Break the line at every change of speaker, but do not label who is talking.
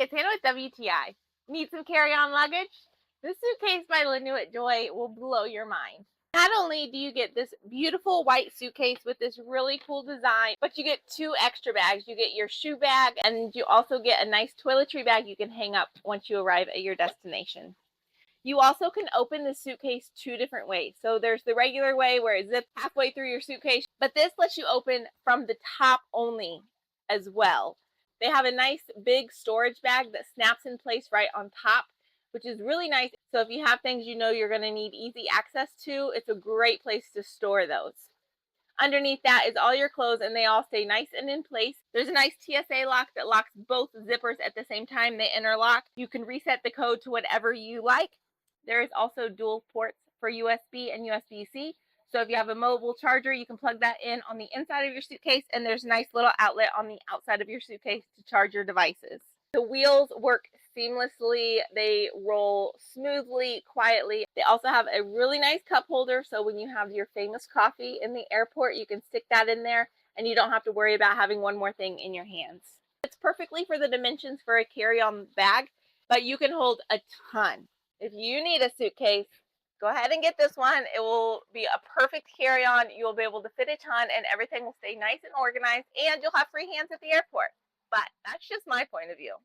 it's Hannah with WTI. Need some carry-on luggage? This suitcase by Lanuitjoy will blow your mind. Not only do you get this beautiful white suitcase with this really cool design, but you get 2 extra bags. You get your shoe bag, and you also get a nice toiletry bag you can hang up once you arrive at your destination. You also can open the suitcase 2 different ways. So there's the regular way where it zips halfway through your suitcase, but this lets you open from the top only as well. They have a nice big storage bag that snaps in place right on top, which is really nice. So if you have things you know you're going to need easy access to, it's a great place to store those. Underneath that is all your clothes, and they all stay nice and in place. There's a nice TSA lock that locks both zippers at the same time. They interlock. You can reset the code to whatever you like. There is also dual ports for USB and USB-C. So if you have a mobile charger, you can plug that in on the inside of your suitcase, and there's a nice little outlet on the outside of your suitcase to charge your devices. The wheels work seamlessly. They roll smoothly, quietly. They also have a really nice cup holder, so when you have your famous coffee in the airport, you can stick that in there, and you don't have to worry about having one more thing in your hands. It's perfectly for the dimensions for a carry-on bag, but you can hold a ton. If you need a suitcase, go ahead and get this one. It will be a perfect carry-on. You'll be able to fit a ton, and everything will stay nice and organized, and you'll have free hands at the airport. But that's just my point of view.